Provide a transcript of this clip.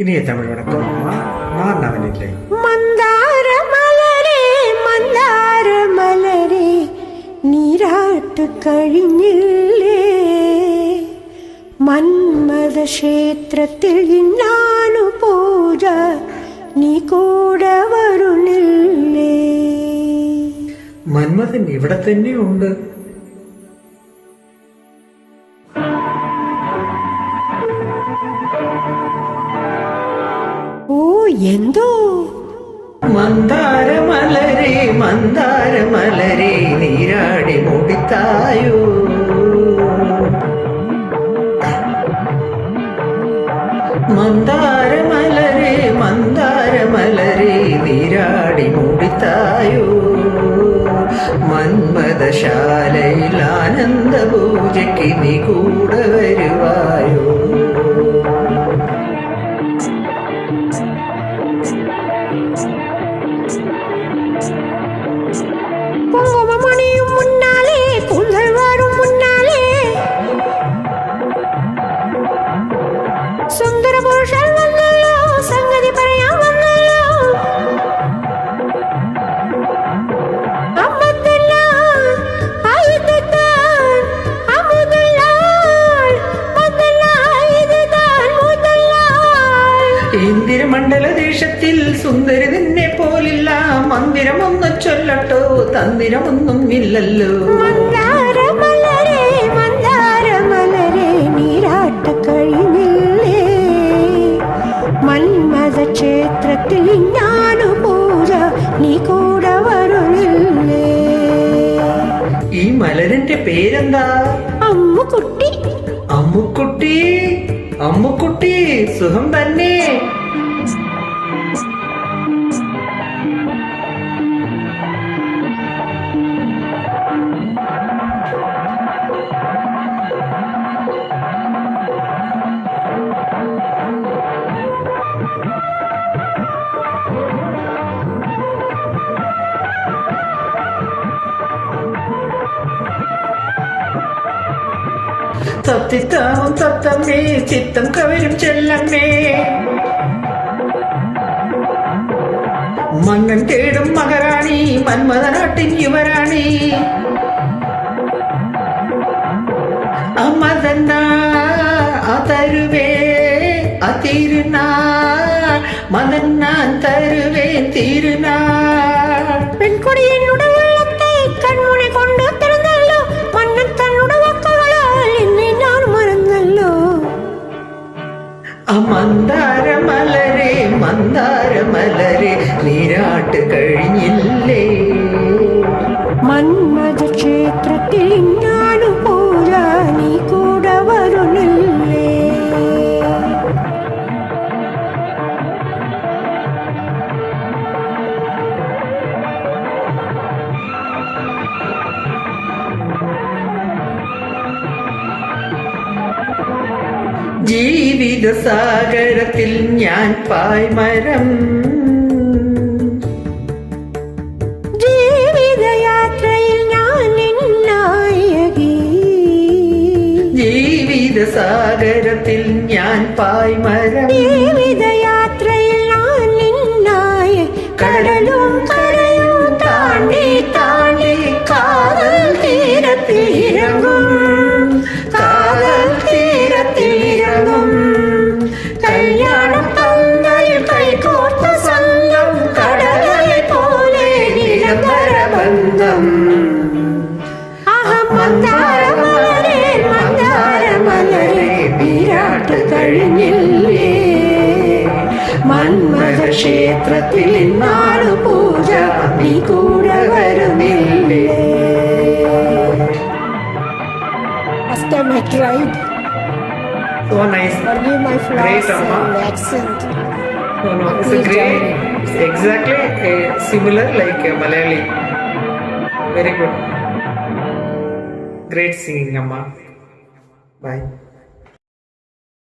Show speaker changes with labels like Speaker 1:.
Speaker 1: ഇനി തമിഴ് വടക്കം മാറണവനില്ലേ?
Speaker 2: മന്ദാര മലരേ മന്ദാര മലരേ നീരാട്ട് കഴിഞ്ഞില്ലേ, മന്മഥ ക്ഷേത്രത്തിൽ ഇന്നാണു പൂജ, നീ കൂടെ വരുന്നില്ലേ?
Speaker 1: മന്മഥൻ ഇവിടെ തന്നെയുണ്ട്.
Speaker 2: ഓ എന്തോ
Speaker 1: മന്ദാര മലരേ നീരാടി മുടിത്തായോ, മന്ദാര മലരേ നീരാടി മുടിത്തായോ, മന്മഥശാലയിൽ ആനന്ദ പൂജയ്ക്ക് നീ കൂടെ വരുവായോ.
Speaker 2: പൊങ്ങുമണിയും മുന്നാലേ പുകൾ വരും മുന്നാലേ, സുന്ദര പുരുഷൻ വന്നല്ലോ, സംഗതി പറയാൻ വന്നല്ലോ.
Speaker 1: ഇന്ദിരമണ്ഡല ദേശത്തിൽ സുന്ദരി നിന്നെ പോലില്ല, മന്ദിരമൊന്നു ചൊല്ലട്ടോ, തന്ദിരമൊന്നും ഇല്ലല്ലോ.
Speaker 2: മന്ദാര മലരേ നീരാട്ട് കഴിഞ്ഞില്ലേ, മന്മഥ ക്ഷേത്രത്തിൽ ഇന്നാണു പൂജ, നീ കൂടെ വരുന്നില്ലേ?
Speaker 1: ഈ മലരിന്റെ പേരെന്താ?
Speaker 2: അമ്മുക്കുട്ടി.
Speaker 1: അമ്മുക്കുട്ടി, അമ്മുക്കുട്ടി സുഖം തന്നെ. തത്തിത്താവും തത്തമ്മേ ചിത്തം കവരും ചെല്ലമ്മേ, മന്നൻ തേടും മകറാണി മന്മഥനാട്ടിൻ യുവരാണി, അമ്മതന്നാ തരുവേ അതിരുനാ മതന്നാൻ തരുവേ തിരുനാ.
Speaker 2: പെൺകൊടി എന്നുടെ വെള്ളത്തെ കൺമുനെ കൊണ്ട് തിരുന്നല്ലോ, മന്നൻ തന്നുടെ വാക്കുകളാൽ എന്നെ ഞാൻ മറന്നല്ലോ.
Speaker 1: മന്ദാര മലരേ നീരാട്ട് കഴിഞ്ഞില്ലേ,
Speaker 2: മന്മഥ ക്ഷേത്രത്തിൽ ഇന്നാണു പൂജ, നീ കൂടെ വരുന്നില്ലേ?
Speaker 1: ജീവിത സാഗരത്തിൽ ഞാൻ പായ്മരം,
Speaker 2: ജീവിതയാത്രയിൽ ഞാൻ നിന്നായകി,
Speaker 1: ജീവിത സാഗരത്തിൽ ഞാൻ പായ്മരം,
Speaker 2: ജീവിതയാത്രയിൽ ഞാൻ നിന്നായ, കടലും കരയും താണ്ടി താണ്ടി കാതൽ തീരത്തിലിറങ്ങും, കാതൽ തീരത്തിലിറങ്ങും. കല്യാണം തന്നയിൽ കൈകോർത്ത സംഘം, കടലെ പോലെ നിരന്തര ബന്ധം. മന്ദാര മലരേ നീരാട്ട് കഴിഞ്ഞില്ലേ, മന്മഥ ക്ഷേത്രത്തിൽ ഇന്നാളു പൂജ, നീ കൂടെ വരുന്നില്ലേ? First time I tried.
Speaker 1: So nice.
Speaker 2: Forgive my flaws
Speaker 1: Great, Amma.
Speaker 2: and accent.
Speaker 1: No, it's a great. It's exactly similar like Malayali. Very good. Great singing, Amma. Bye.